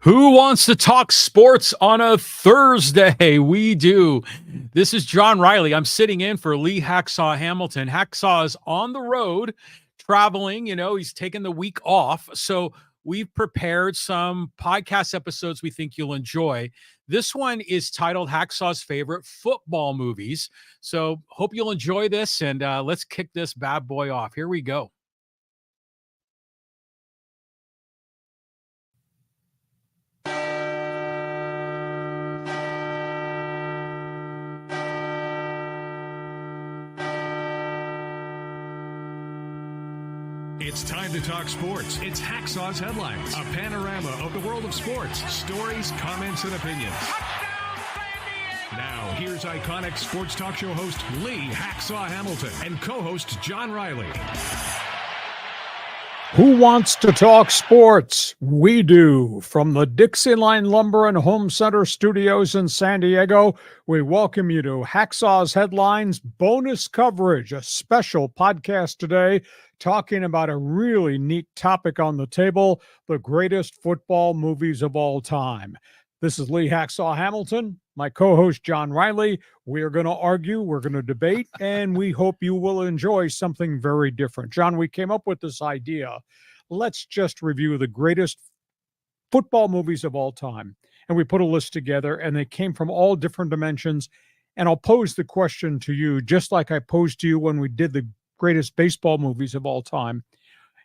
Who wants to talk sports on a Thursday? We do. This is John Riley. I'm sitting in for Lee Hacksaw Hamilton. Hacksaw is on the road traveling. He's taking the week off. So we've prepared some podcast episodes we think you'll enjoy. This one is titled Hacksaw's Favorite Football Movies. So hope you'll enjoy this, and let's kick this bad boy off. Here we go. It's time to talk sports. It's Hacksaw's Headlines, a panorama of the world of sports, stories, comments, and opinions. Now, here's iconic sports talk show host Lee Hacksaw Hamilton and co-host John Riley. Who wants to talk sports? We do. From the Dixie Line Lumber and Home Center studios in San Diego, we welcome you to Hacksaw's Headlines bonus coverage, a special podcast today talking about a really neat topic on the table, the greatest football movies of all time. This is Lee Hacksaw Hamilton, my co-host John Riley. We are going to argue, we're going to debate, and we hope you will enjoy something very different. John, we came up with this idea. Let's just review the greatest football movies of all time. And we put a list together, and they came from all different dimensions. And I'll pose the question to you, just like I posed to you when we did the greatest baseball movies of all time.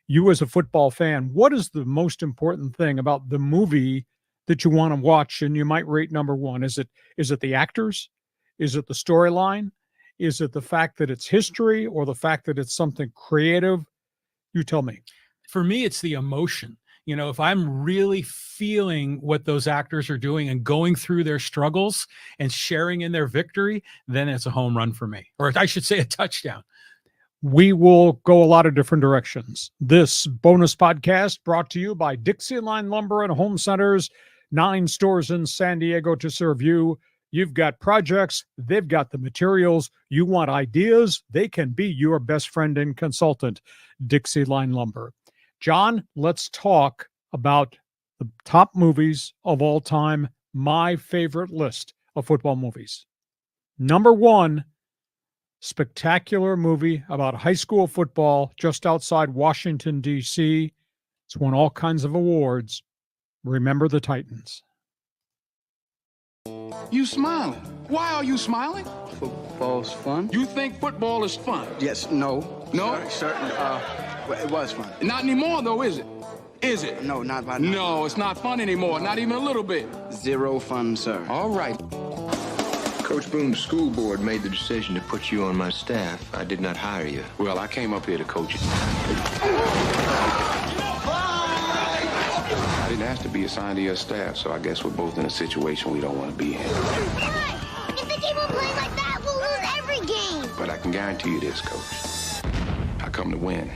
You as a football fan, what is the most important thing about the movie that you want to watch and you might rate number one? Is it the actors? Is it the storyline? Is it the fact that it's history, or the fact that it's something creative? You tell me. For me, it's the emotion. If I'm really feeling what those actors are doing and going through their struggles and sharing in their victory, then it's a home run for me. Or I should say a touchdown. We will go a lot of different directions. This bonus podcast brought to you by Dixie Line Lumber and Home Centers, 9 stores in San Diego to serve you. You've got projects, they've got the materials. You want ideas, they can be your best friend and consultant. Dixie Line Lumber. John, let's talk about the top movies of all time, my favorite list of football movies. Number one, spectacular movie about high school football just outside Washington, D.C. It's won all kinds of awards. Remember the Titans. You smiling. Why are you smiling? Football's fun. You think football is fun? Yes, no. No? Certain, it was fun. Not anymore, though, is it? Is it? No, not by now. No, it's not fun anymore. Not even a little bit. Zero fun, sir. All right. Coach Boone's school board made the decision to put you on my staff. I did not hire you. Well, I came up here to coach you. I didn't ask to be assigned to your staff, so I guess we're both in a situation we don't want to be in. Why? If the game will play like that, we'll lose every game. But I can guarantee you this, Coach. I come to win.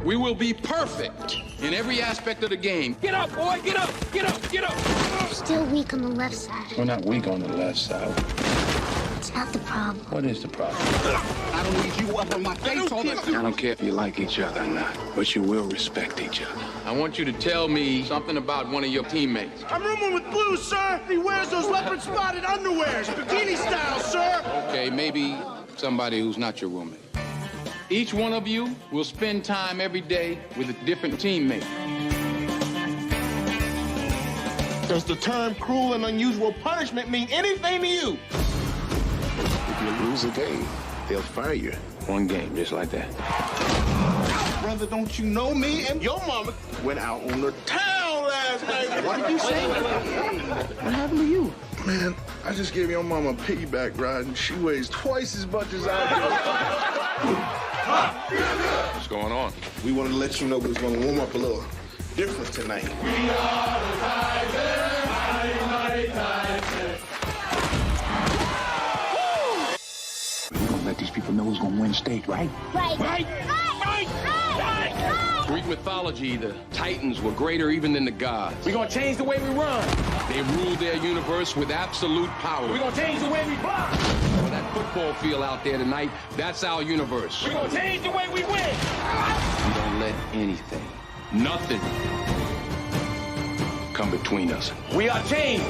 We will be perfect in every aspect of the game. Get up, boy! Get up! Get up! Get up! You're still weak on the left side. We're not weak on the left side. It's not the problem. What is the problem? I don't need you up on my face all the time. I don't care if you like each other or not, but you will respect each other. I want you to tell me something about one of your teammates. I'm rooming with Blue, sir. He wears those leopard-spotted underwears, bikini style, sir. Okay, maybe somebody who's not your roommate. Each one of you will spend time every day with a different teammate. Does the term cruel and unusual punishment mean anything to you? If you lose a game, they'll fire you. One game, just like that. Brother, don't you know me and your mama went out on the town last night. What did you say? What happened to you? Man, I just gave your mama a piggyback ride, and she weighs twice as much as I do. What's going on? We wanted to let you know we was going to warm up a little different tonight. We are the Titans, mighty Titans. We're gonna let these people know who's gonna win state, right? Right. Right. Greek mythology, the Titans were greater even than the gods. We're going to change the way we run. They ruled their universe with absolute power. We're going to change the way we block. That football field out there tonight, that's our universe. We're going to change the way we win. We don't let anything, nothing, come between us. We are team.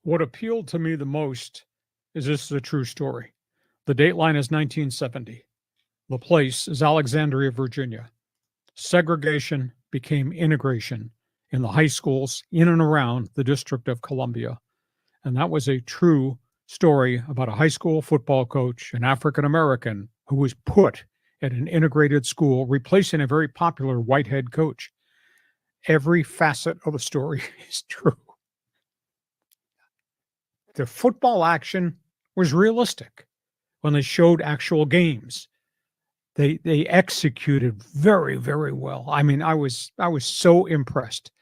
What appealed to me the most is this is a true story. The dateline is 1970. The place is Alexandria, Virginia. Segregation became integration in the high schools in and around the District of Columbia. And that was a true story about a high school football coach, an African-American, who was put at an integrated school, replacing a very popular white head coach. Every facet of the story is true. The football action was realistic when they showed actual games. They executed very, very well. I mean, I was so impressed.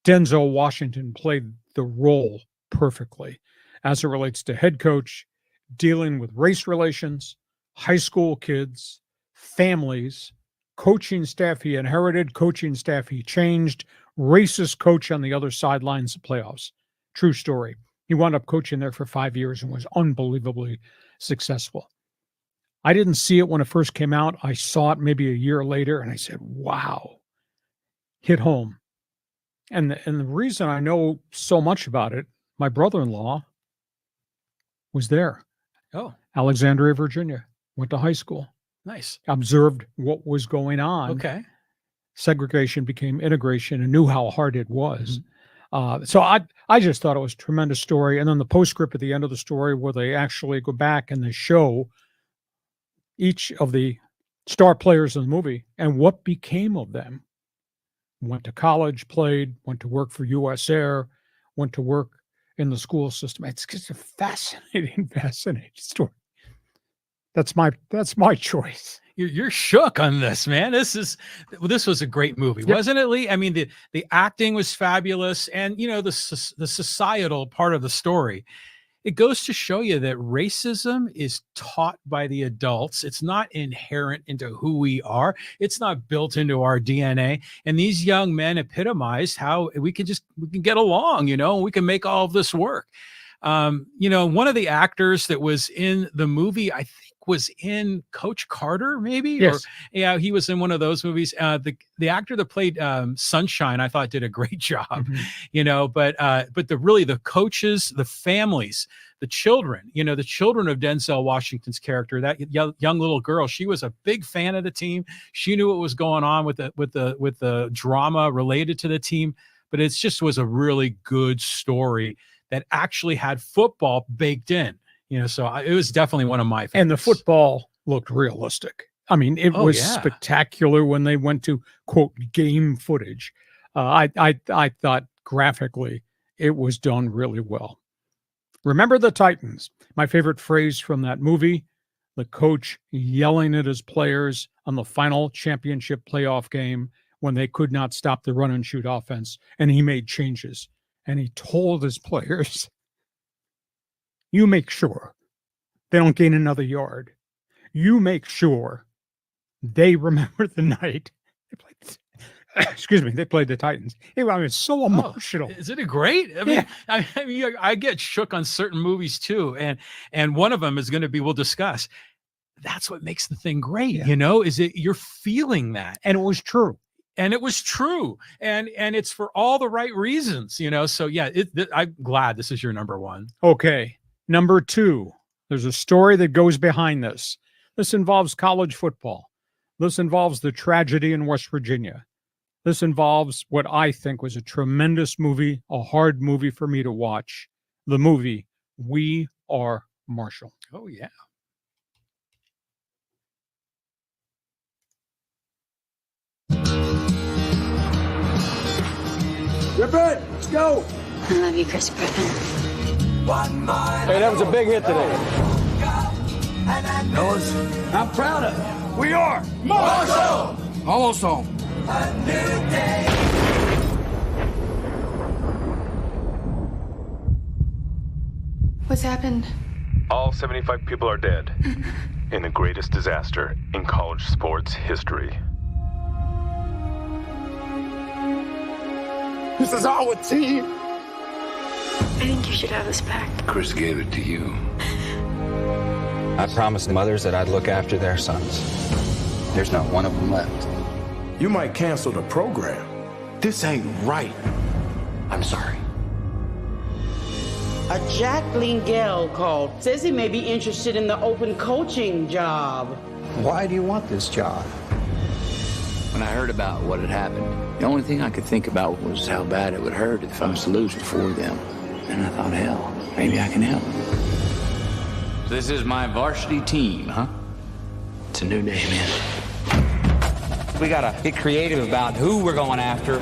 Denzel Washington played the role perfectly as it relates to head coach, dealing with race relations, high school kids, families, coaching staff he inherited, coaching staff he changed, racist coach on the other sidelines of playoffs. True story. He wound up coaching there for 5 years and was unbelievably successful. I didn't see it when it first came out. I saw it maybe a year later, and I said, wow, hit home. And the reason I know so much about it, my brother-in-law was there. Oh, Alexandria, Virginia. Went to high school. nice. Observed what was going on. Okay. Segregation became integration and knew how hard it was. So I just thought it was a tremendous story. And then the postscript at the end of the story where they actually go back and they show each of the star players in the movie and what became of them. Went to college, played, went to work for U.S. Air, went to work in the school system. It's just a fascinating story. That's my choice. You're shook on this, man. This was a great movie, wasn't it, Lee? I mean, the acting was fabulous, and you know the societal part of the story. It goes to show you that racism is taught by the adults. It's not inherent into who we are. It's not built into our DNA. And these young men epitomized how we can get along, you know, and we can make all of this work. You know, one of the actors that was in the movie, I think, was in Coach Carter, maybe? Yes. Or, yeah, he was in one of those movies. The actor that played Sunshine, I thought did a great job, you know, but the coaches, the families, the children, you know, the children of Denzel Washington's character, that young little girl, she was a big fan of the team. She knew what was going on with the drama related to the team, but it just was a really good story that actually had football baked in. You know, so it was definitely one of my favorites. And the football looked realistic. I mean, it was spectacular when they went to, quote, game footage. I thought graphically it was done really well. Remember the Titans. My favorite phrase from that movie, the coach yelling at his players on the final championship playoff game when they could not stop the run and shoot offense, and he made changes. And he told his players, you make sure they don't gain another yard. You make sure they remember the night they played the Titans. I mean, it's so emotional. Isn't it great? I mean, I get shook on certain movies too. And one of them is going to be, we'll discuss. That's what makes the thing great, you know, is it you're feeling that. And it was true. And it was true. And it's for all the right reasons, you know. So yeah, I'm glad this is your number one. Okay. Number two, there's a story that goes behind this. This involves college football. This involves the tragedy in West Virginia. This involves what I think was a tremendous movie, a hard movie for me to watch. The movie, We Are Marshall. Oh, yeah. Griffin, let's go. I love you, Chris Griffin. Hey, that was a big hit today. Fellas, I'm proud of you. We are Marshall. Almost home. A new day. What's happened? All 75 people are dead in the greatest disaster in college sports history. This is our team. I think you should have this back. Chris gave it to you. I promised mothers that I'd look after their sons. There's not one of them left. You might cancel the program. This ain't right. I'm sorry. A Jacqueline Gale called. Says he may be interested in the open coaching job. Why do you want this job? When I heard about what had happened, the only thing I could think about was how bad it would hurt if I was to lose before them. And I thought, hell, maybe I can help. This is my varsity team, huh? It's a new day, man. We gotta get creative about who we're going after.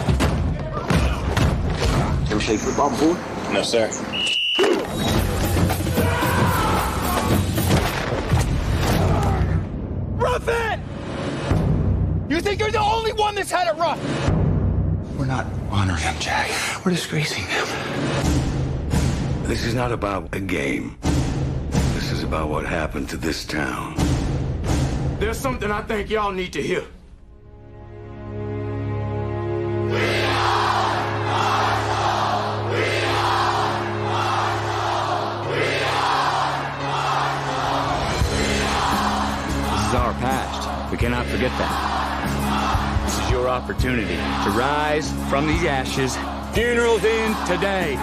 Ever play football before? No, sir. Rough it! You think you're the only one that's had it rough? We're not honoring them, Jack. We're disgracing them. This is not about a game. This is about what happened to this town. There's something I think y'all need to hear. This is our past. We cannot forget that. This is your opportunity to rise from these ashes. Funerals in today.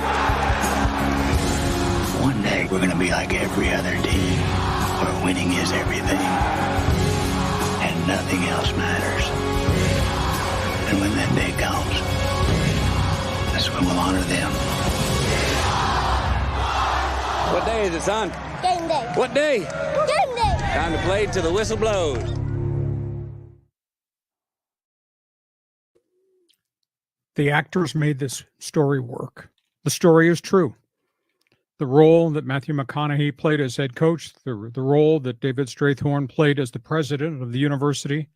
One day, we're going to be like every other team, where winning is everything, and nothing else matters. And when that day comes, that's when we'll honor them. What day is it, son? Game day. What day? Game day. Time to play till the whistle blows. The actors made this story work. The story is true. The role that Matthew McConaughey played as head coach, the role that David Strathorn played as the president of the university,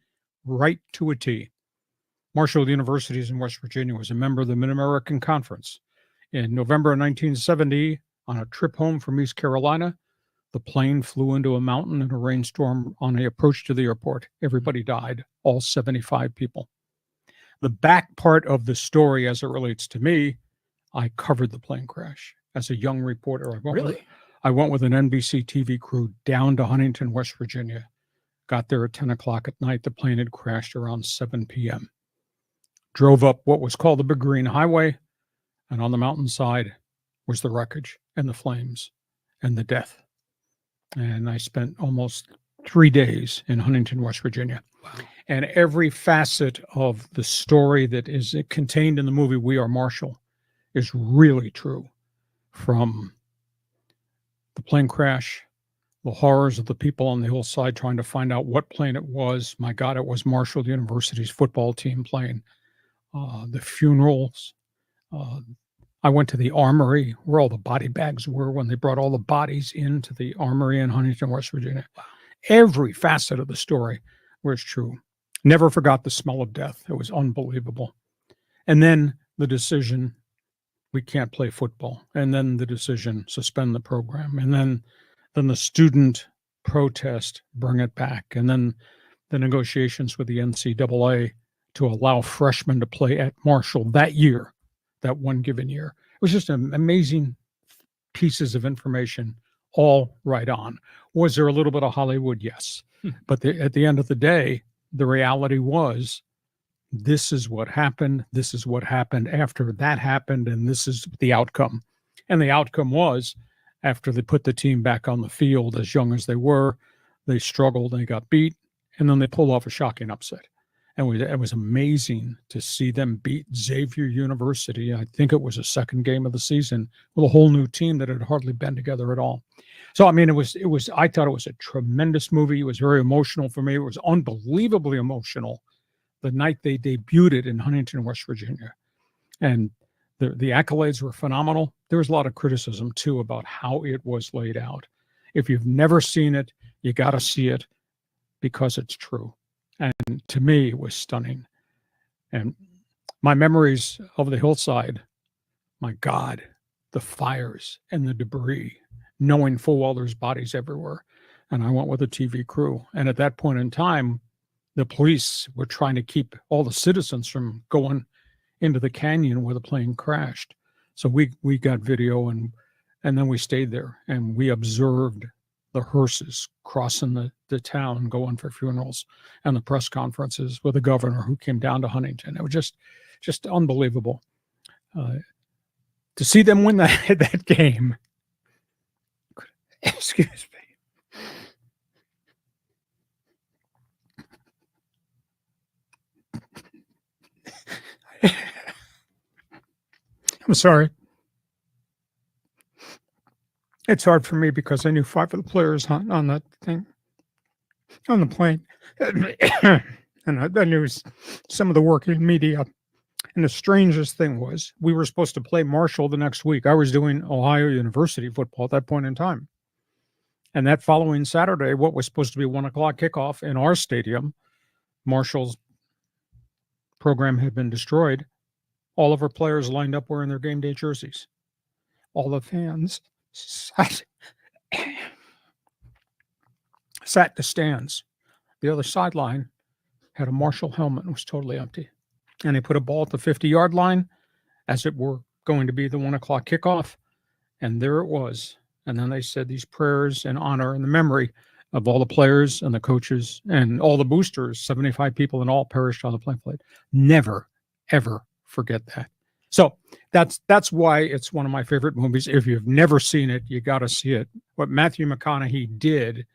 right to a T. Marshall University in West Virginia was a member of the Mid-American Conference. In November of 1970, on a trip home from East Carolina, the plane flew into a mountain in a rainstorm on the approach to the airport. Everybody died, all 75 people. The back part of the story, as it relates to me, I covered the plane crash as a young reporter. I went with an NBC TV crew down to Huntington, West Virginia. Got there at 10 o'clock at night. The plane had crashed around 7 p.m. Drove up what was called the Big Green Highway, and on the mountainside was the wreckage and the flames and the death. And I spent almost 3 days in Huntington, West Virginia. Wow. And every facet of the story that is contained in the movie We Are Marshall is really true. From the plane crash, the horrors of the people on the hillside trying to find out what plane it was. My God, it was Marshall University's football team plane. The funerals. I went to the armory where all the body bags were when they brought all the bodies into the armory in Huntington, West Virginia. Wow. Every facet of the story was true. Never forgot the smell of death. It was unbelievable. And then the decision, we can't play football. And then the decision, suspend the program. And then the student protest, bring it back. And then the negotiations with the NCAA to allow freshmen to play at Marshall that year, that one given year. It was just amazing pieces of information, all right on. Was there a little bit of Hollywood? Yes. But at the end of the day, the reality was, this is what happened. This is what happened after that happened. And this is the outcome. And the outcome was, after they put the team back on the field, as young as they were, they struggled, they got beat, and then they pulled off a shocking upset. And it was amazing to see them beat Xavier University. I think it was the second game of the season with a whole new team that had hardly been together at all. So, I mean, I thought it was a tremendous movie. It was very emotional for me. It was unbelievably emotional the night they debuted it in Huntington, West Virginia. And the accolades were phenomenal. There was a lot of criticism, too, about how it was laid out. If you've never seen it, you got to see it because it's true. And to me, it was stunning. And my memories of the hillside, my God, the fires and the debris, knowing full well there's bodies everywhere. And I went with a TV crew. And at that point in time, the police were trying to keep all the citizens from going into the canyon where the plane crashed. So we got video, and then we stayed there and we observed the hearses crossing the town, going for funerals, and the press conferences with the governor who came down to Huntington. It was just unbelievable to see them win that game. Excuse me. I'm sorry. It's hard for me because I knew 5 of the players on that thing, on the plane. And I knew some of the working media. And the strangest thing was, we were supposed to play Marshall the next week. I was doing Ohio University football at that point in time. And that following Saturday, what was supposed to be 1 o'clock kickoff in our stadium, Marshall's program had been destroyed. All of our players lined up wearing their game day jerseys. All the fans sat in the stands. The other sideline had a Marshall helmet and was totally empty. And they put a ball at the 50-yard line as it were going to be the 1 o'clock kickoff. And there it was. And then they said these prayers in honor and the memory of all the players and the coaches and all the boosters. 75 people in all perished on the plane flight. Never, ever forget that. So that's why it's one of my favorite movies. If you've never seen it, you got to see it. What Matthew McConaughey did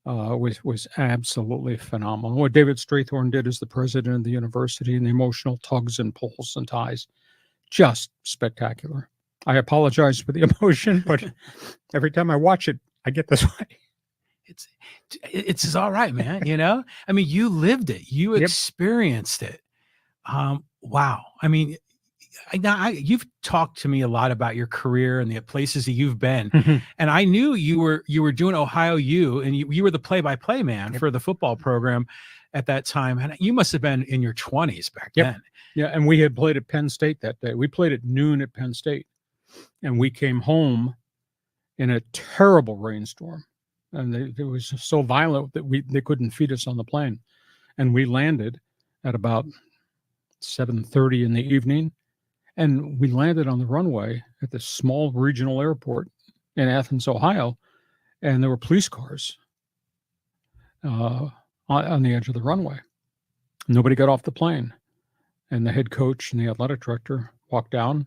was absolutely phenomenal. What David Strathorn did as the president of the university, and the emotional tugs and pulls and ties, just spectacular. I apologize for the emotion, but every time I watch it, I get this way. It's all right, man. You know, I mean, you lived it, you experienced it. Wow. I mean, you've talked to me a lot about your career and the places that you've been. And I knew you were doing Ohio U, and you were the play-by-play man for the football program at that time. And you must have been in your 20s back then. Yeah. And we had played at Penn State that day. We played at noon at Penn State, and we came home in a terrible rainstorm. And it was so violent that they couldn't feed us on the plane. And we landed at about 7:30 in the evening. And we landed on the runway at this small regional airport in Athens, Ohio. And there were police cars on the edge of the runway. Nobody got off the plane. And the head coach and the athletic director walked down.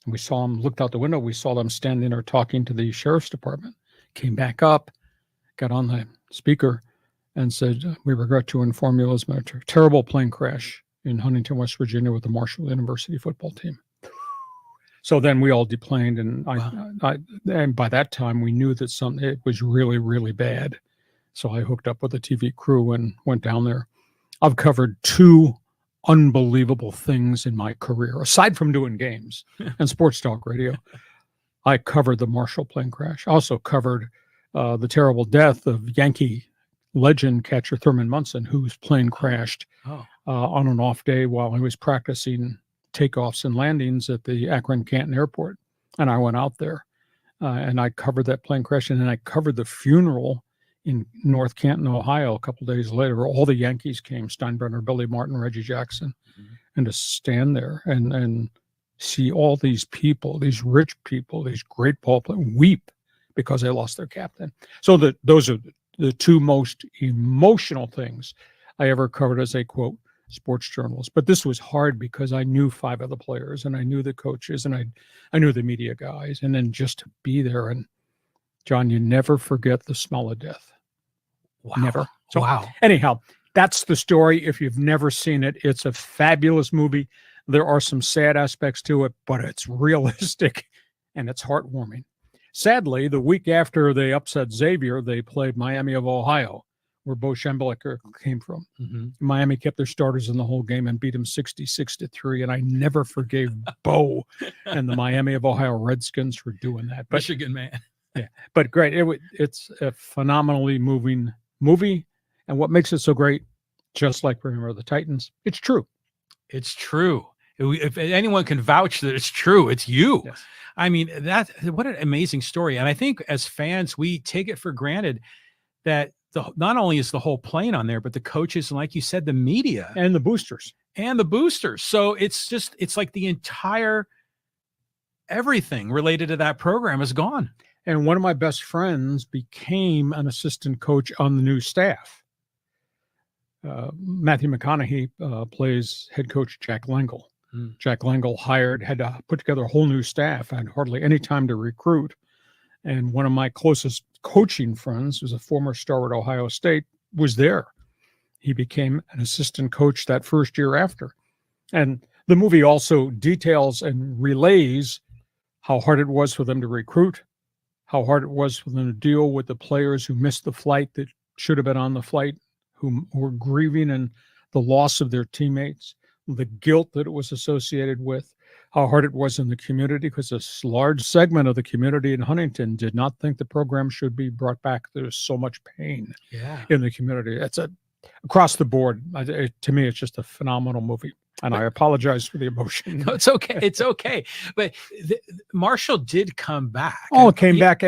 And we saw them, looked out the window. We saw them standing there talking to the sheriff's department. Came back up, got on the speaker, and said, "We regret to inform you there's been a terrible plane crash in Huntington, West Virginia with the Marshall University football team." So then we all deplaned, and and by that time we knew that it was really, really bad. So I hooked up with a TV crew and went down there. I've covered 2 unbelievable things in my career, aside from doing games and sports talk radio. I covered the Marshall plane crash. I also covered the terrible death of Yankee legend catcher Thurman Munson, whose plane crashed on an off day while he was practicing takeoffs and landings at the Akron-Canton airport. And I went out there and I covered that plane crash. And then I covered the funeral in North Canton, Ohio, a couple of days later, where all the Yankees came, Steinbrenner, Billy Martin, Reggie Jackson, and to stand there and see all these people, these rich people, these great ball players weep because they lost their captain. So those are the 2 most emotional things I ever covered as a, quote, sports journalist. But this was hard because I knew 5 of the players, and I knew the coaches, and I knew the media guys. And then just to be there, and John, you never forget the smell of death. Wow. Never. So anyhow, that's the story. If you've never seen it, it's a fabulous movie. There are some sad aspects to it, but it's realistic and it's heartwarming. Sadly, the week after they upset Xavier, they played Miami of Ohio, where Bo Schembechler came from. Miami kept their starters in the whole game and beat them 66-3. And I never forgave Bo and the Miami of Ohio Redskins for doing that. But, Michigan man. Yeah, but great. It's a phenomenally moving movie. And what makes it so great, just like Remember the Titans, it's true. It's true. If anyone can vouch that it's true, it's you. Yes. I mean, what an amazing story. And I think as fans, we take it for granted that not only is the whole plane on there, but the coaches, and like you said, the media and the boosters. So it's like the entire everything related to that program is gone. And one of my best friends became an assistant coach on the new staff. Matthew McConaughey plays head coach Jack Lengel. Jack Lengel had to put together a whole new staff, had hardly any time to recruit. And one of my closest coaching friends, who's a former star at Ohio State, was there. He became an assistant coach that first year after. And the movie also details and relays how hard it was for them to recruit, how hard it was for them to deal with the players who missed the flight that should have been on the flight, who were grieving and the loss of their teammates, the guilt that it was associated with, how hard it was in the community, because a large segment of the community in Huntington did not think the program should be brought back. There's so much pain in the community. It's across the board. To me, it's just a phenomenal movie. And I apologize for the emotion. No, it's okay. It's okay. But Marshall did come back. Oh, it came back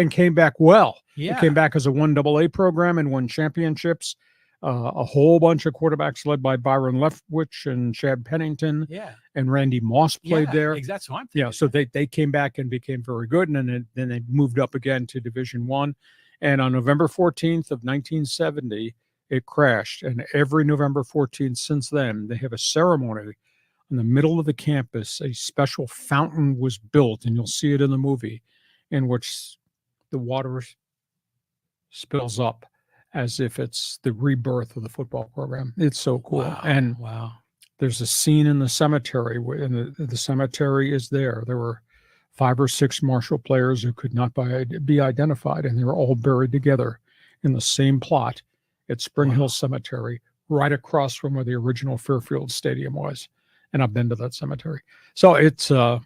well. Yeah. It came back as a 1AA program and won championships. A whole bunch of quarterbacks led by Byron Leftwich and Chad Pennington. Yeah. And Randy Moss played there. That's what I'm thinking. Yeah, so they came back and became very good. And then they moved up again to Division I. And on November 14th of 1970, it crashed. And every November 14th since then, they have a ceremony in the middle of the campus. A special fountain was built, and you'll see it in the movie, in which the water spills up as if it's the rebirth of the football program. It's so cool. Wow. And wow. There's a scene in the cemetery, and the cemetery is there. There were 5 or 6 Marshall players who could not be identified, and they were all buried together in the same plot at Spring Hill Cemetery, right across from where the original Fairfield Stadium was. And I've been to that cemetery. So it's, connect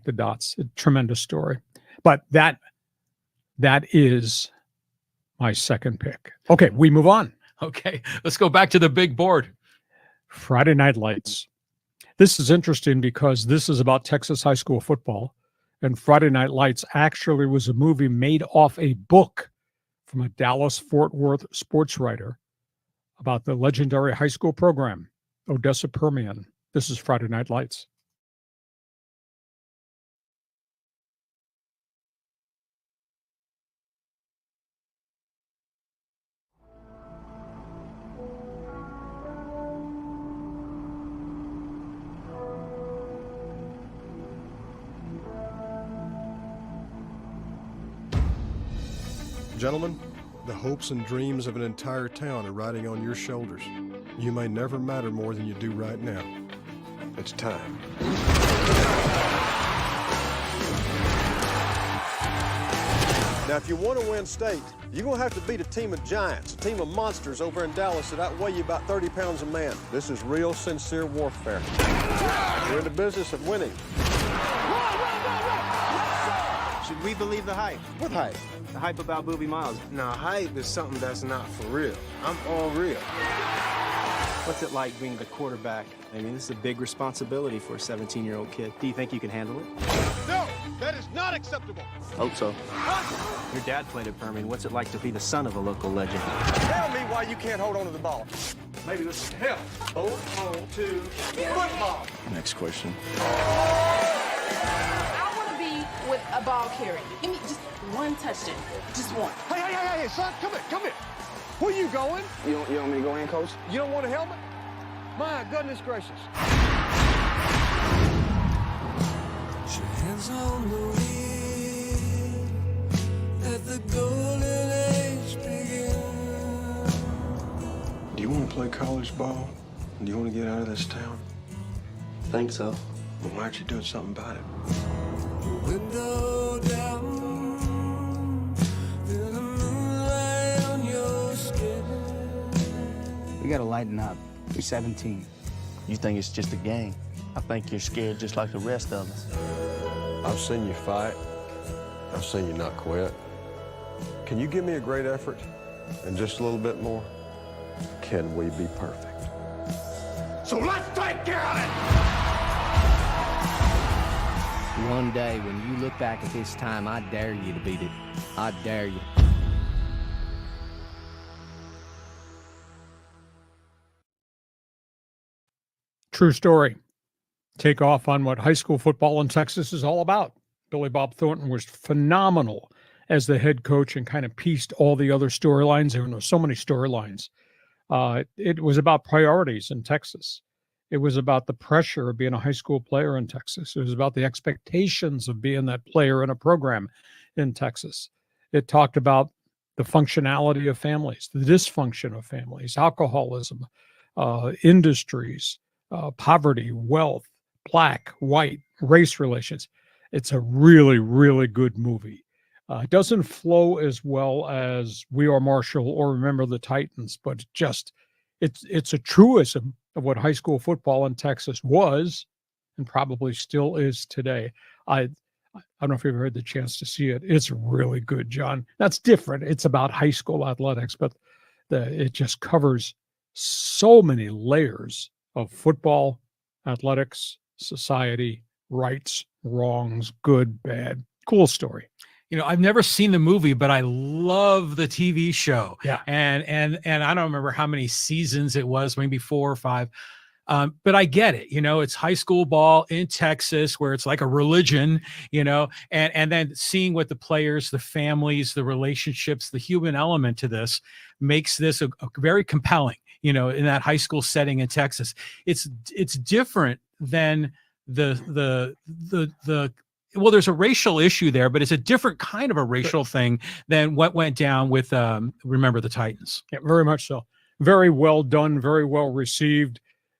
the dots. A tremendous story. But that is my second pick. Okay, we move on. Okay, let's go back to the big board. Friday Night Lights. This is interesting because this is about Texas high school football. And Friday Night Lights actually was a movie made off a book from a Dallas-Fort Worth sports writer about the legendary high school program, Odessa Permian. This is Friday Night Lights. Gentlemen, the hopes and dreams of an entire town are riding on your shoulders. You may never matter more than you do right now. It's time. Now, if you want to win state, you're going to have to beat a team of giants, a team of monsters over in Dallas that outweigh you about 30 pounds a man. This is real, sincere warfare. We're in the business of winning. Should we believe the hype? What hype? The hype about Booby Miles. No, hype is something that's not for real. I'm all real. What's it like being the quarterback? I mean, this is a big responsibility for a 17-year-old kid. Do you think you can handle it? No, that is not acceptable. Hope so. Your dad played at Permian. What's it like to be the son of a local legend? Tell me why you can't hold on to the ball. Maybe this is help. Hold on to football. Next question. I want to be with a ball carrier. Give me just one touchdown. Just one. Hey, son, come here. Where you going? You want me to go in, Coach? You don't want a helmet? My goodness gracious. Hands on the wheel, let the golden age begin. Do you want to play college ball? Do you want to get out of this town? Think so. Well, why aren't you doing something about it? Window down, feel the moonlight on your skin. We gotta lighten up. You're 17. You think it's just a game. I think you're scared just like the rest of us. I've seen you fight. I've seen you not quit. Can you give me a great effort and just a little bit more? Can we be perfect? So let's take care of it! One day, when you look back at this time, I dare you to beat it. I dare you. True story. take off on what high school football in Texas is all about. Billy Bob Thornton was phenomenal as the head coach and kind of pieced all the other storylines. There were so many storylines. It was about priorities in Texas. It was about the pressure of being a high school player in Texas. It was about the expectations of being that player in a program in Texas. It talked about the functionality of families, the dysfunction of families, alcoholism, industries, poverty, wealth, black, white, race relations. It's a really, really good movie. It doesn't flow as well as We Are Marshall or Remember the Titans, but it's a truism of what high school football in Texas was and probably still is today. I don't know if you've heard the chance to see it. It's really good, John. That's different. It's about high school athletics, but it just covers so many layers of football, athletics, society, rights, wrongs, good, bad. Cool story. You know, I've never seen the movie, but I love the TV show. Yeah. And I don't remember how many seasons it was, maybe 4 or 5. But I get it. You know, it's high school ball in Texas where it's like a religion, you know, and then seeing what the players, the families, the relationships, the human element to this makes this a very compelling, you know, in that high school setting in Texas. It's different than well, there's a racial issue there, but it's a different kind of a racial thing than what went down with Remember the Titans. Yeah, very much so. Very well done, very well received,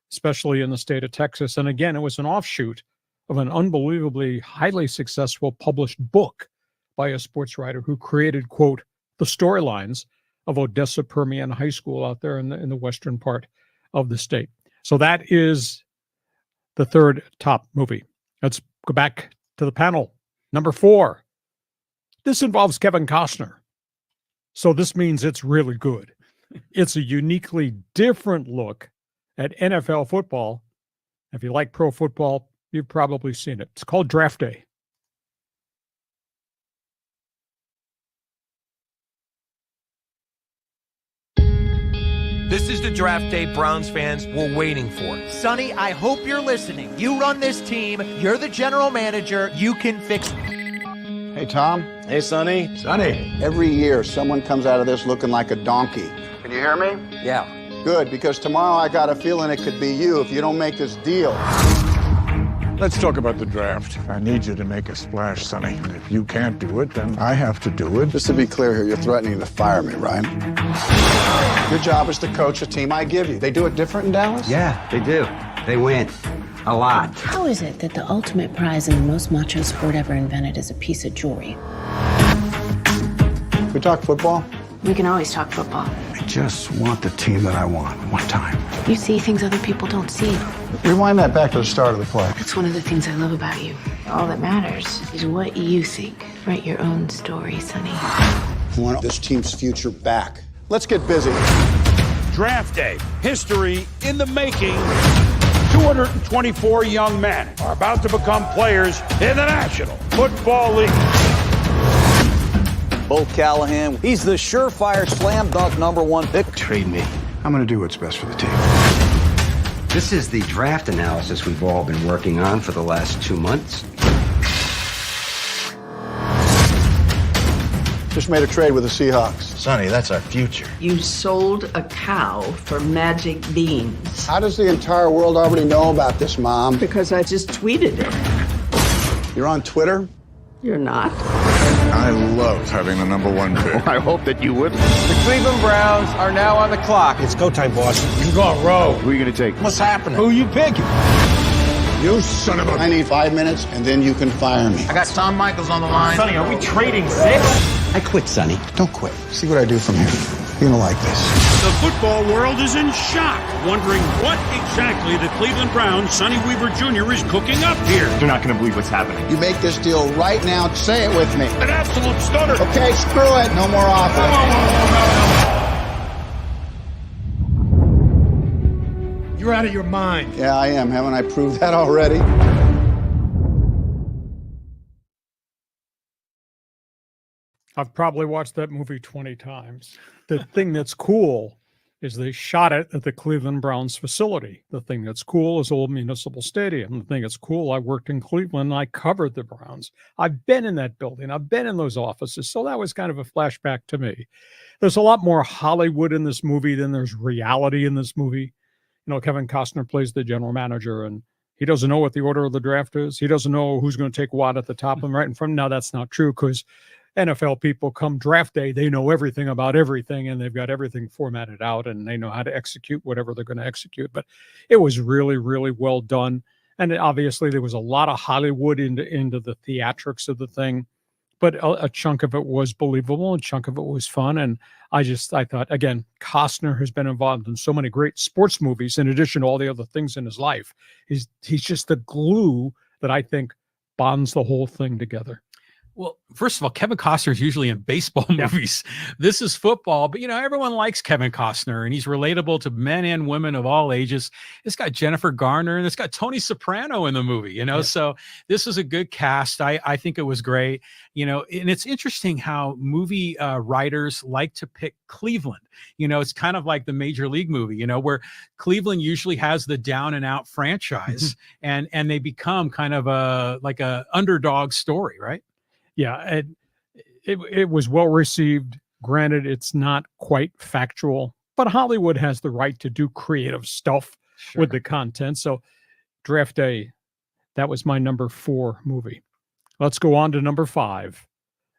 especially in the state of Texas. And again, it was an offshoot of an unbelievably highly successful published book by a sports writer who created, quote, the storylines of Odessa Permian High School out there in the western part of the state. So that is the third top movie. Let's go back to the panel. Number 4. This involves Kevin Costner. So this means it's really good. It's a uniquely different look at NFL football. If you like pro football, you've probably seen it. It's called Draft Day. This is the draft day Browns fans were waiting for. Sonny, I hope you're listening. You run this team. You're the general manager. You can fix it. Hey, Tom. Hey, Sonny. Sonny. Every year, someone comes out of this looking like a donkey. Can you hear me? Yeah. Good, because tomorrow I got a feeling it could be you if you don't make this deal. Let's talk about the draft. I need you to make a splash, Sonny. And if you can't do it, then I have to do it. Just to be clear here, you're threatening to fire me, right? Your job is to coach a team I give you. They do it different in Dallas? Yeah, they do. They win. A lot. How is it that the ultimate prize in the most macho sport ever invented is a piece of jewelry? We talk football? We can always talk football. I just want the team that I want, one time. You see things other people don't see. Rewind that back to the start of the play. It's one of the things I love about you. All that matters is what you think. Write your own story, Sonny. I want this team's future back. Let's get busy. Draft day. History in the making. 224 young men are about to become players in the National Football League. Bolt Callahan, he's the surefire slam dunk #1 pick. Trade me. I'm going to do what's best for the team. This is the draft analysis we've all been working on for the last 2 months. Just made a trade with the Seahawks. Sonny, that's our future. You sold a cow for magic beans. How does the entire world already know about this, Mom? Because I just tweeted it. You're on Twitter? You're not. I love having the #1 pick. I hope that you would. The Cleveland Browns are now on the clock. It's go time, boss. You go on row. Who are you going to take? What's happening? Who you picking? You son of a... I need 5 minutes, and then you can fire me. I got Tom Michaels on the line. Sonny, are we trading 6? I quit, Sonny. Don't quit. See what I do from here. You're going to like this. The football world is in shock, wondering what exactly the Cleveland Browns' Sonny Weaver Jr. is cooking up here. They're not going to believe what's happening. You make this deal right now. Say it with me. An absolute stunner. Okay, screw it. No more offers. You're out of your mind. Yeah, I am. Haven't I proved that already? I've probably watched that movie 20 times. The thing that's cool is they shot it at the Cleveland Browns facility. The thing that's cool is Old Municipal Stadium. The thing that's cool, I worked in Cleveland and I covered the Browns. I've been in that building. I've been in those offices. So that was kind of a flashback to me. There's a lot more Hollywood in this movie than there's reality in this movie. You know, Kevin Costner plays the general manager, and he doesn't know what the order of the draft is. He doesn't know who's going to take what at the top and right in front. Now, that's not true, because NFL people come draft day, they know everything about everything, and they've got everything formatted out, and they know how to execute whatever they're going to execute. But it was really, really well done. And obviously there was a lot of Hollywood into the theatrics of the thing, but a chunk of it was believable. A chunk of it was fun. And I thought, again, Costner has been involved in so many great sports movies, in addition to all the other things in his life. He's just the glue that I think bonds the whole thing together. Well, first of all, Kevin Costner is usually in baseball movies. This is football, but everyone likes Kevin Costner, and he's relatable to men and women of all ages. It's got Jennifer Garner, and it's got Tony Soprano in the movie, So this is a good cast. I think it was great, and it's interesting how movie writers like to pick Cleveland. It's kind of like the Major League movie, where Cleveland usually has the down and out franchise and they become kind of like a underdog story, right? Yeah, it was well received. Granted, it's not quite factual, but Hollywood has the right to do creative stuff with the content. So Draft Day, that was my number 4 movie. Let's go on to number 5.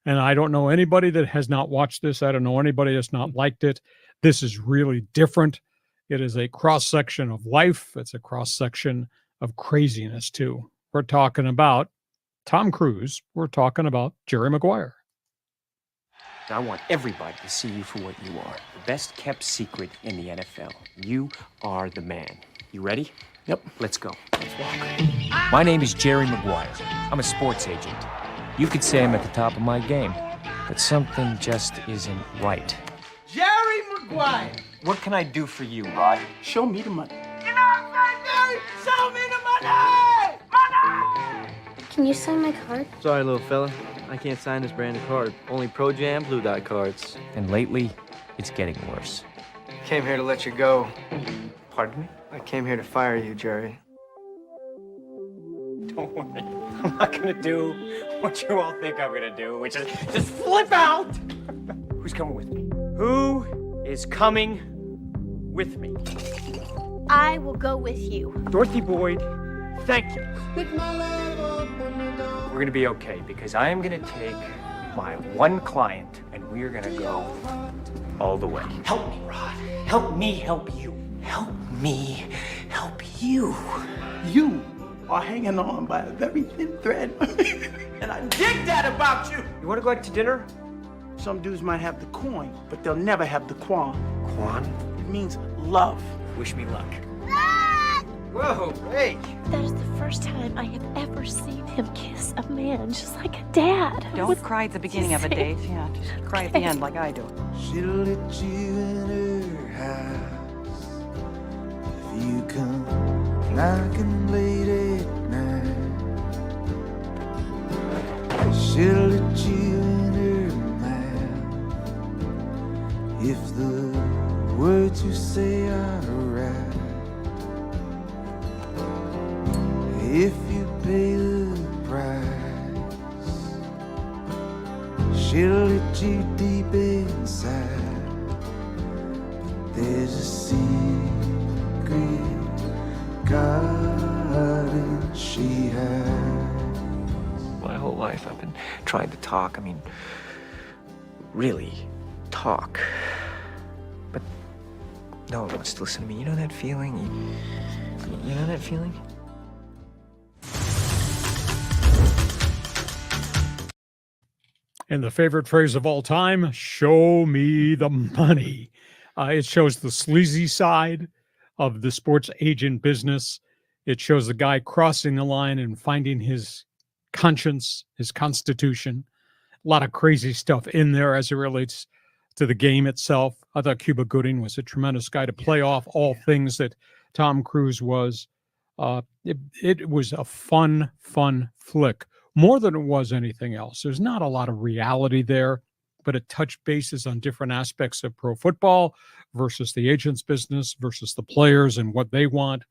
And I don't know anybody that has not watched this. I don't know anybody that's not liked it. This is really different. It is a cross-section of life. It's a cross-section of craziness, too. We're talking about Tom Cruise. We're talking about Jerry Maguire. I want everybody to see you for what you are. The best kept secret in the NFL. You are the man. You ready? Yep. Let's go. Let's walk. My name is Jerry Maguire. I'm a sports agent. You could say I'm at the top of my game, but something just isn't right. Jerry Maguire! What can I do for you, Rod? Show me the money. You know what I'm saying, Jerry? Show me the money! Money! Can you sign my card? Sorry, little fella. I can't sign this brand of card. Only Pro Jam Blue Dot cards. And lately, it's getting worse. Came here to let you go. Pardon me? I came here to fire you, Jerry. Don't worry. I'm not gonna do what you all think I'm gonna do, which is just flip out! Who's coming with me? Who is coming with me? I will go with you. Dorothy Boyd, thank you. We're gonna be okay, because I am gonna take my one client and we're gonna go all the way. Help me, Rod. Help me help you. Help me help you. You are hanging on by a very thin thread. And I dig that about you. You wanna go out to dinner? Some dudes might have the coin, but they'll never have the quan. Quan? It means love. Wish me luck. Whoa, hey! That is the first time I have ever seen him kiss a man just like a dad. Don't cry at the beginning of a date. Yeah, just cry at the end like I do. She'll let you in her house if you come knocking late at night. She'll let you in her mouth if the words you say are right. If you pay the price, she'll let you deep inside. But there's a secret garden she has. My whole life I've been trying to talk. I mean, really talk. But no one wants to listen to me. You know that feeling? You know that feeling? And the favorite phrase of all time, show me the money. It shows the sleazy side of the sports agent business. It shows the guy crossing the line and finding his conscience, his constitution. A lot of crazy stuff in there as it relates to the game itself. I thought Cuba Gooding was a tremendous guy to play off all things that Tom Cruise was. It was a fun flick. More than it was anything else. There's not a lot of reality there. but it touched bases on different aspects of pro football versus the agent's business versus the players and what they want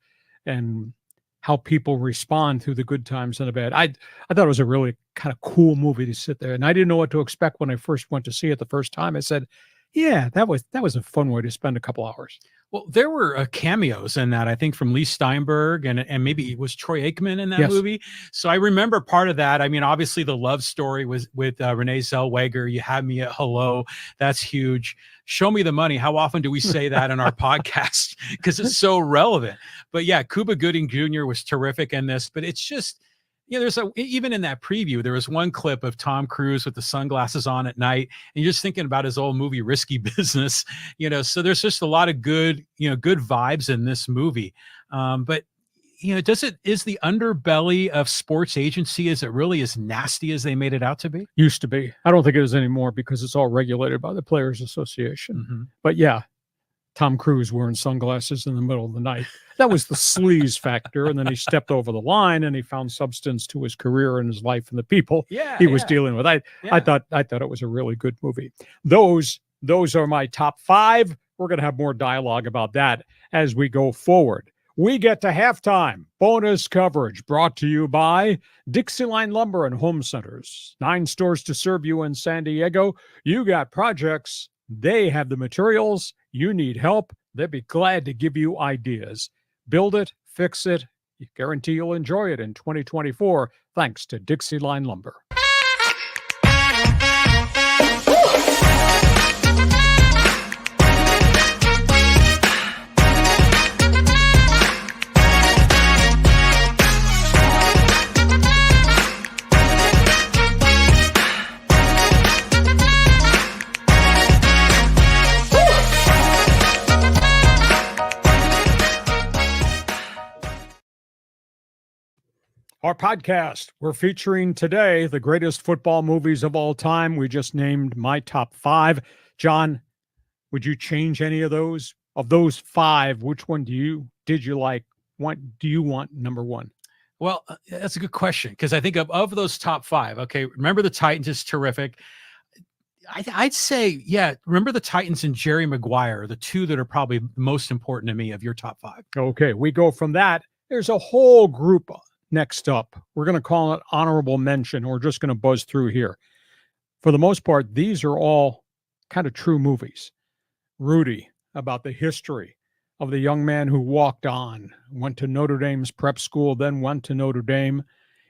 and how people respond through the good times and the bad. I thought it was a really kind of cool movie to sit there, and I didn't know what to expect when I first went to see it the first time. I said, yeah, that was a fun way to spend a couple hours. Well, there were cameos in that, I think, from Lee Steinberg and maybe it was Troy Aikman in that movie. So I remember part of that. I mean, obviously the love story was with Renee Zellweger. You had me at hello. That's huge. Show me the money. How often do we say that in our podcast? Because it's so relevant. But yeah, Cuba Gooding Jr. was terrific in this, but it's just, even in that preview, there was one clip of Tom Cruise with the sunglasses on at night, and you're just thinking about his old movie, Risky Business, so there's just a lot of good vibes in this movie. But is the underbelly of sports agency, is it really as nasty as they made it out to be? Used to be. I don't think it is anymore because it's all regulated by the Players Association. But yeah, Tom Cruise wearing sunglasses in the middle of the night. That was the sleaze factor. And then he stepped over the line and he found substance to his career and his life and the people he was dealing with. I thought it was a really good movie. Those are my top 5. We're going to have more dialogue about that as we go forward. We get to halftime. Bonus coverage brought to you by Dixieline Lumber and Home Centers. 9 stores to serve you in San Diego. You got projects. They have the materials. You need help. They'd be glad to give you ideas. Build it, fix it. You guarantee you'll enjoy it in 2024 thanks to Dixieline Lumber. Our podcast, we're featuring today the greatest football movies of all time. We just named my top 5. John, would you change any of those? Of those 5, which one did you like? What do you want number 1? Well, that's a good question because I think of those top 5. Okay, Remember the Titans is terrific. I'd say, Remember the Titans and Jerry Maguire, the 2 that are probably most important to me of your top 5. Okay, we go from that. There's a whole group next up. We're going to call it honorable mention. We're just going to buzz through here. For the most part, these are all kind of true movies. Rudy, about the history of the young man who walked on, went to Notre Dame's prep school, then went to Notre Dame.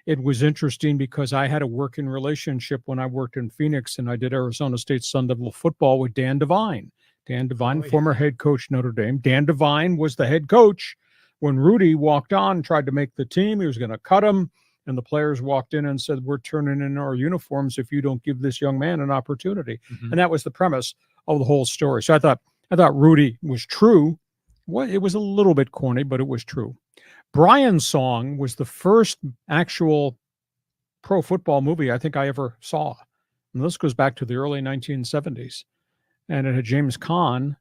It was interesting because I had a working relationship when I worked in Phoenix and I did Arizona State Sun Devil football with Dan Devine. Dan Devine, former head coach Notre Dame. Dan Devine was the head coach when Rudy walked on, tried to make the team. He was going to cut him, and the players walked in and said, we're turning in our uniforms if you don't give this young man an opportunity. And that was the premise of the whole story. So I thought Rudy was true. Well, it was a little bit corny, but it was true. Brian's Song was the first actual pro football movie I think I ever saw. And this goes back to the early 1970s. And it had James Caan,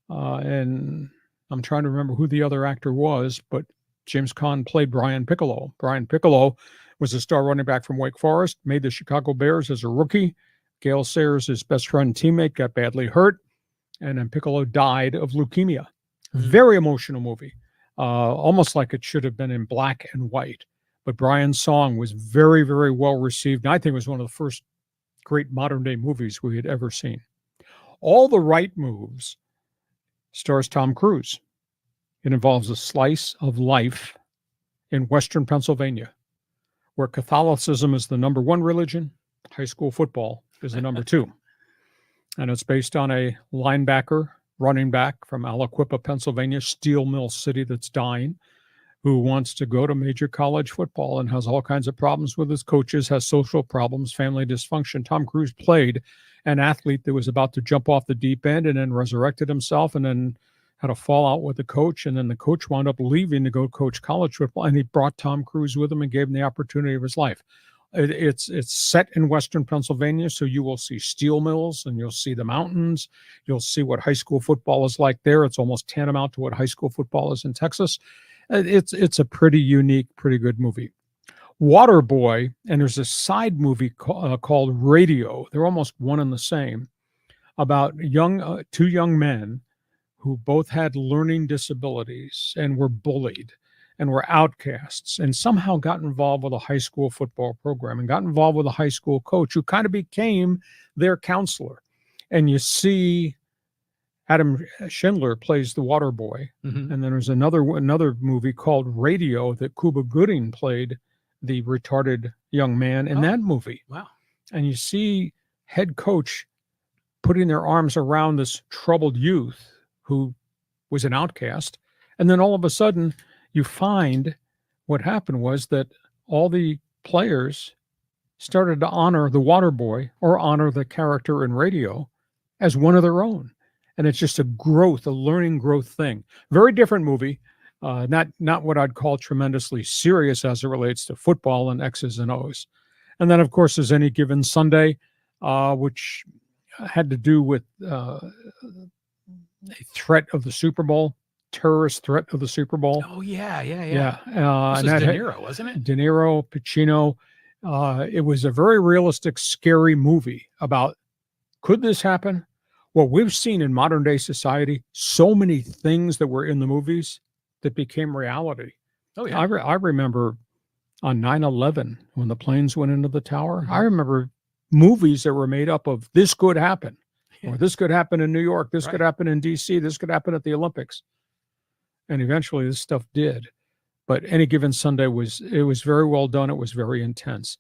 and I'm trying to remember who the other actor was, but James Caan played Brian Piccolo. Brian Piccolo was a star running back from Wake Forest, made the Chicago Bears as a rookie. Gale Sayers, his best friend teammate, got badly hurt, and then Piccolo died of leukemia. Very emotional movie, almost like it should have been in black and white. But Brian's Song was very, very well received, and I think it was one of the first great modern-day movies we had ever seen. All the Right Moves stars Tom Cruise. It involves a slice of life in Western Pennsylvania, where Catholicism is the number 1 religion, high school football is the number 2. And it's based on a linebacker, running back from Aliquippa, Pennsylvania, steel mill city that's dying, who wants to go to major college football and has all kinds of problems with his coaches, has social problems, family dysfunction. Tom Cruise played an athlete that was about to jump off the deep end and then resurrected himself and then had a fallout with the coach. And then the coach wound up leaving to go coach college football. And he brought Tom Cruise with him and gave him the opportunity of his life. It's set in Western Pennsylvania. So you will see steel mills and you'll see the mountains. You'll see what high school football is like there. It's almost tantamount to what high school football is in Texas. It's a pretty unique, pretty good movie. Waterboy, and there's a side movie called Radio. They're almost one and the same, about two young men who both had learning disabilities and were bullied and were outcasts, and somehow got involved with a high school football program and got involved with a high school coach who kind of became their counselor. And you see Adam Schindler plays the water boy. Mm-hmm. And then there's another movie called Radio that Cuba Gooding played the retarded young man in that movie. Wow. And you see head coach putting their arms around this troubled youth who was an outcast. And then all of a sudden you find what happened was that all the players started to honor the water boy or honor the character in Radio as one of their own. And it's just a learning growth thing. Very different movie. Not what I'd call tremendously serious as it relates to football and X's and O's. And then, of course, there's Any Given Sunday, which had to do with a threat of the Super Bowl, terrorist threat of the Super Bowl. Oh, yeah. This was De Niro, wasn't it? De Niro, Pacino. It was a very realistic, scary movie about, could this happen? Well, we've seen in modern day society so many things that were in the movies that became reality. Oh, yeah. I remember on 9/11 when the planes went into the tower. I remember movies that were made up of this could happen, or this could happen in New York, this could happen in DC, this could happen at the Olympics. And eventually this stuff did. But Any Given Sunday was very well done. It was very intense.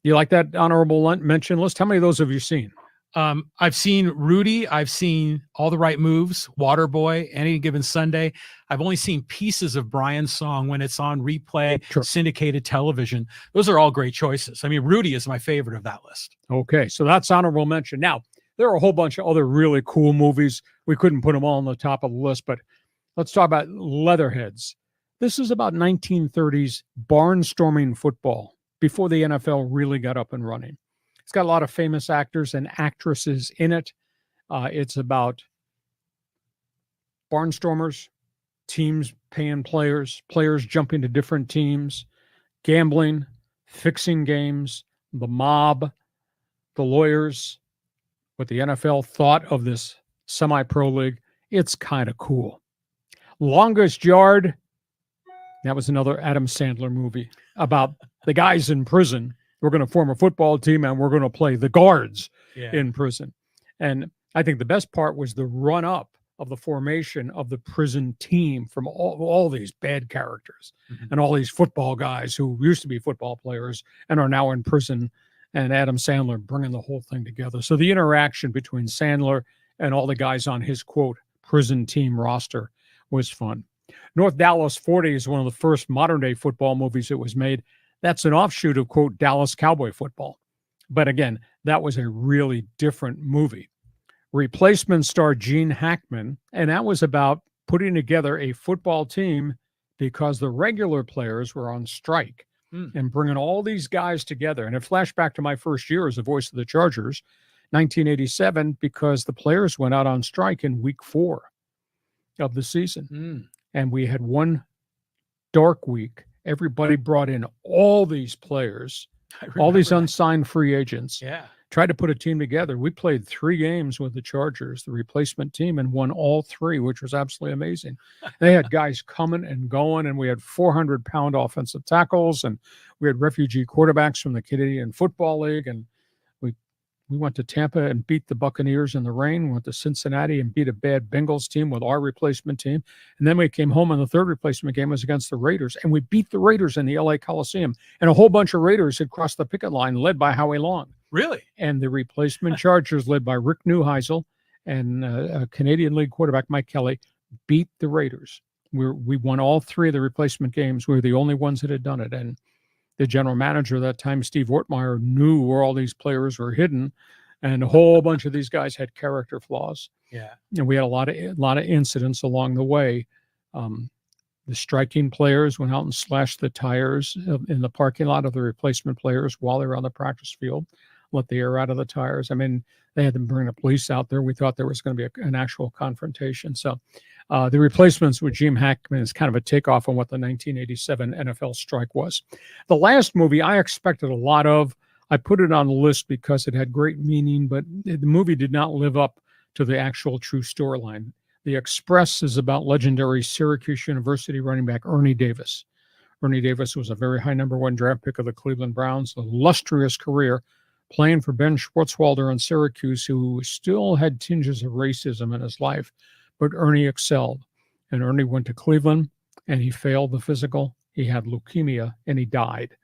You like that honorable mention list? How many of those have you seen? I've seen Rudy. I've seen All the Right Moves, Waterboy, Any Given Sunday. I've only seen pieces of Brian's song when it's on replay, syndicated television. Those are all great choices. I mean, Rudy is my favorite of that list. Okay, so that's honorable mention. Now, there are a whole bunch of other really cool movies. We couldn't put them all on the top of the list, but let's talk about Leatherheads. This is about 1930s barnstorming football before the NFL really got up and running. It's got a lot of famous actors and actresses in it. It's about barnstormers, teams paying players, players jumping to different teams, gambling, fixing games, the mob, the lawyers, what the NFL thought of this semi-pro league. It's kind of cool. Longest Yard, that was another Adam Sandler movie about the guys in prison. We're going to form a football team and we're going to play the guards in prison. And I think the best part was the run-up of the formation of the prison team from all these bad characters and all these football guys who used to be football players and are now in prison, and Adam Sandler bringing the whole thing together. So the interaction between Sandler and all the guys on his, quote, prison team roster was fun. North Dallas 40 is one of the first modern-day football movies that was made. That's an offshoot of, quote, Dallas Cowboy football. But again, that was a really different movie. Replacement star Gene Hackman, and that was about putting together a football team because the regular players were on strike and bringing all these guys together. And it flashed back to my first year as the voice of the Chargers, 1987, because the players went out on strike in week 4 of the season. And we had one dark week. Everybody brought in all these players, all these unsigned free agents. Yeah. Tried to put a team together. We played 3 games with the Chargers, the replacement team, and won all 3, which was absolutely amazing. They had guys coming and going, and we had 400-pound offensive tackles, and we had refugee quarterbacks from the Canadian Football League, and we went to Tampa and beat the Buccaneers in the rain. We went to Cincinnati and beat a bad Bengals team with our replacement team. And then we came home, and the third replacement game was against the Raiders. And we beat the Raiders in the LA Coliseum. And a whole bunch of Raiders had crossed the picket line, led by Howie Long. Really? And the replacement Chargers, led by Rick Neuheisel and a Canadian League quarterback, Mike Kelly, beat the Raiders. We won all 3 of the replacement games. We were the only ones that had done it. And the general manager at that time, Steve Ortmeyer, knew where all these players were hidden, and a whole bunch of these guys had character flaws. Yeah, and we had a lot of incidents along the way. The striking players went out and slashed the tires in the parking lot of the replacement players while they were on the practice field. let the air out of the tires. I mean, they had to bring the police out there. We thought there was going to be an actual confrontation. So The Replacements with Gene Hackman is kind of a takeoff on what the 1987 NFL strike was. The last movie I expected a lot of. I put it on the list because it had great meaning, but the movie did not live up to the actual true storyline. The Express is about legendary Syracuse University running back Ernie Davis. Ernie Davis was a very high #1 draft pick of the Cleveland Browns, an illustrious career playing for Ben Schwartzwalder on Syracuse, who still had tinges of racism in his life, but Ernie excelled. And Ernie went to Cleveland, and he failed the physical. He had leukemia, and he died.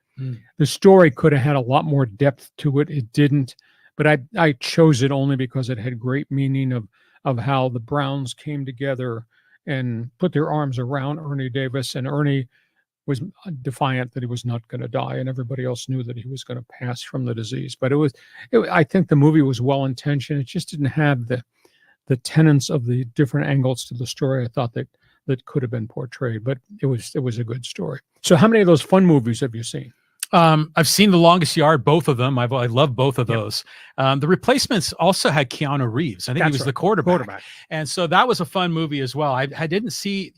The story could have had a lot more depth to it. It didn't, but I chose it only because it had great meaning of how the Browns came together and put their arms around Ernie Davis, and Ernie was defiant that he was not going to die, and everybody else knew that he was going to pass from the disease. But I think the movie was well-intentioned. It just didn't have the tenets of the different angles to the story I thought that could have been portrayed, but it was a good story. So how many of those fun movies have you seen? I've seen The Longest Yard, both of them. I love both of those. The Replacements also had Keanu Reeves. I think he was the quarterback. And so that was a fun movie as well. I didn't see,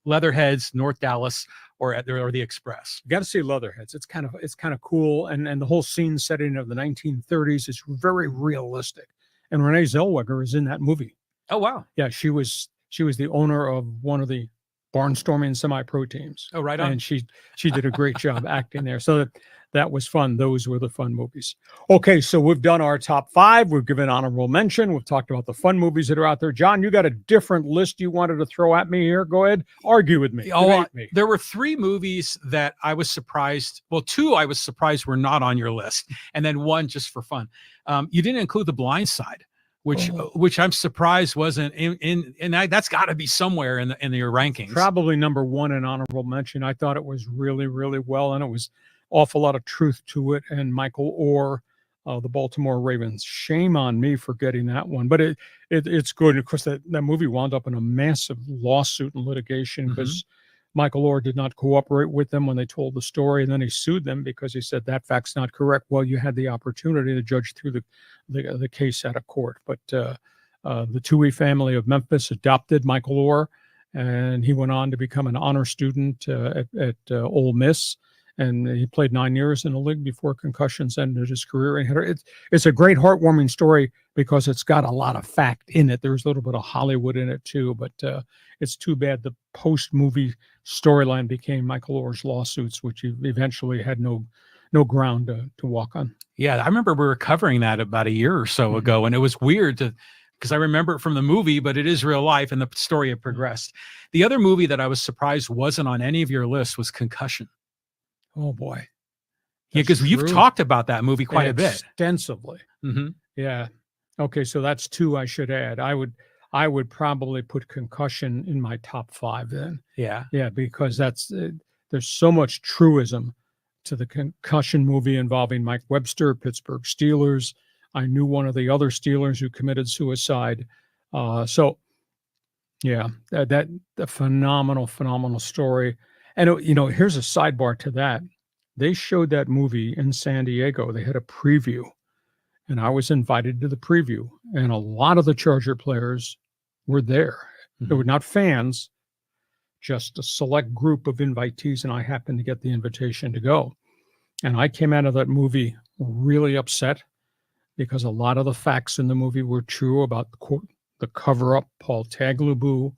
Leatherheads, North Dallas, or The Express. You got to see Leatherheads. It's kind of cool, and the whole scene setting of the 1930s is very realistic. And Renee Zellweger is in that movie. Oh wow! Yeah, she was the owner of one of the barnstorming semi-pro teams. Oh, right on. And she did a great job acting there. So that was fun. Those were the fun movies. Okay, so we've done our top 5. We've given honorable mention. We've talked about the fun movies that are out there. John, you got a different list you wanted to throw at me here. Go ahead. Argue with me. There were 3 movies that I was surprised. Well, 2 I was surprised were not on your list, and then 1 just for fun. You didn't include The Blind Side, which I'm surprised wasn't in that's got to be somewhere in your rankings. Probably number 1 in honorable mention. I thought it was really, really well, and it was awful lot of truth to it. And Michael Orr, the Baltimore Ravens. Shame on me for getting that one, but it's good. Of course, that movie wound up in a massive lawsuit and litigation because Michael Orr did not cooperate with them when they told the story, and then he sued them because he said that fact's not correct. Well, you had the opportunity to judge through the case out of court, but the Toohey family of Memphis adopted Michael Orr, and he went on to become an honor student at Ole Miss, and he played 9 years in the league before concussions ended his career. And it's a great heartwarming story because it's got a lot of fact in it. There's a little bit of Hollywood in it too, but it's too bad the post-movie storyline became Michael Orr's lawsuits, which he eventually had no ground to walk on. Yeah, I remember we were covering that about a year or so ago, and it was weird because I remember it from the movie, but it is real life, and the story had progressed. The other movie that I was surprised wasn't on any of your lists was Concussion. Oh boy. Yeah, because you've talked about that movie quite a bit. Extensively. Yeah. Okay, so that's 2 I should add. I would probably put Concussion in my top 5 then. Yeah. Yeah, because there's so much truism to the Concussion movie involving Mike Webster, Pittsburgh Steelers. I knew one of the other Steelers who committed suicide. So yeah, that a phenomenal story. And here's a sidebar to that. They showed that movie in San Diego. They had a preview, and I was invited to the preview, and a lot of the Charger players were there. They were not fans, just a select group of invitees, and I happened to get the invitation to go. And I came out of that movie really upset because a lot of the facts in the movie were true about the cover-up, Paul Tagliabue,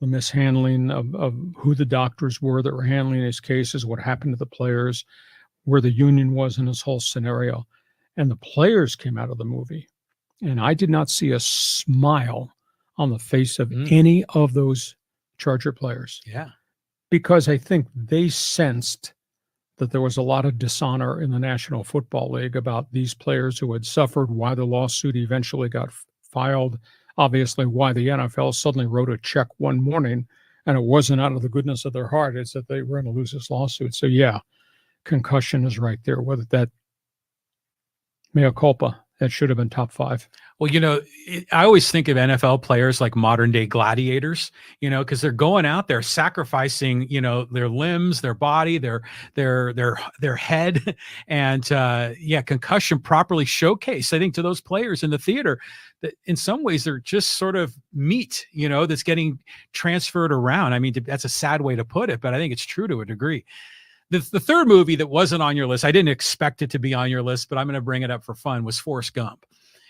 the mishandling of who the doctors were that were handling his cases, what happened to the players, where the union was in this whole scenario. And the players came out of the movie, and I did not see a smile on the face of any of those Charger players. Yeah. Because I think they sensed that there was a lot of dishonor in the National Football League about these players who had suffered, why the lawsuit eventually got filed, obviously why the NFL suddenly wrote a check one morning, and it wasn't out of the goodness of their heart. It's that they were going to lose this lawsuit. So yeah, Concussion is right there. Whether that mea culpa, that should have been top 5. Well, I always think of NFL players like modern day gladiators, because they're going out there sacrificing, their limbs, their body, their head, and concussion properly showcased, I think, to those players in the theater that in some ways they're just sort of meat, that's getting transferred around. I mean, that's a sad way to put it, but I think it's true to a degree. The third movie that wasn't on your list, I didn't expect it to be on your list, but I'm going to bring it up for fun, was Forrest Gump.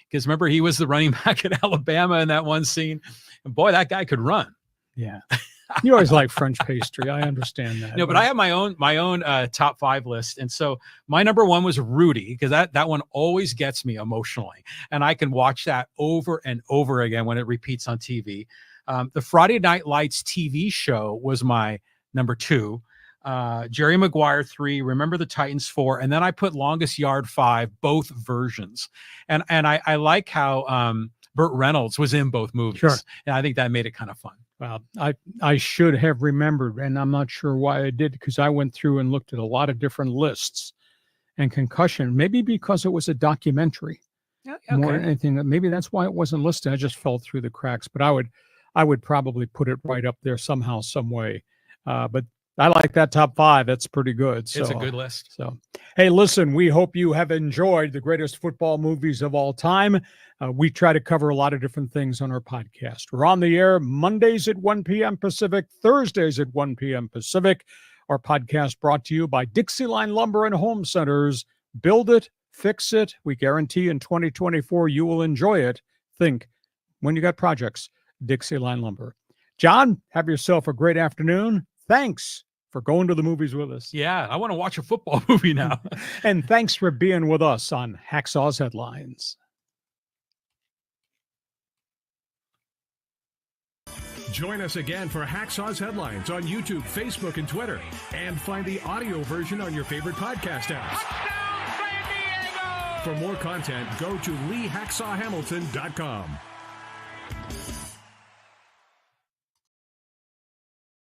Because remember, he was the running back at Alabama in that one scene. And boy, that guy could run. Yeah. You always like French pastry. I understand that. No, but I have my own top 5 list. And so my number 1 was Rudy, because that one always gets me emotionally. And I can watch that over and over again when it repeats on TV. The Friday Night Lights TV show was my number 2. Jerry Maguire 3, Remember the Titans 4, and then I put Longest Yard 5, both versions. And I like how Burt Reynolds was in both movies. Sure. And I think that made it kind of fun. Well, I should have remembered, and I'm not sure why I did, because I went through and looked at a lot of different lists. And Concussion, maybe because it was a documentary, more than anything. Maybe that's why it wasn't listed. I just fell through the cracks. But I would probably put it right up there somehow, some way. But I like that top 5. That's pretty good. So, it's a good list. So, hey, listen, we hope you have enjoyed the greatest football movies of all time. We try to cover a lot of different things on our podcast. We're on the air Mondays at 1 p.m. Pacific, Thursdays at 1 p.m. Pacific. Our podcast brought to you by Dixie Line Lumber and Home Centers. Build it, fix it. We guarantee in 2024 you will enjoy it. Think, when you got projects, Dixie Line Lumber. John, have yourself a great afternoon. Thanks for going to the movies with us. Yeah, I want to watch a football movie now. And thanks for being with us on Hacksaw's Headlines. Join us again for Hacksaw's Headlines on YouTube, Facebook, and Twitter. And find the audio version on your favorite podcast apps. For more content, go to LeeHacksawHamilton.com.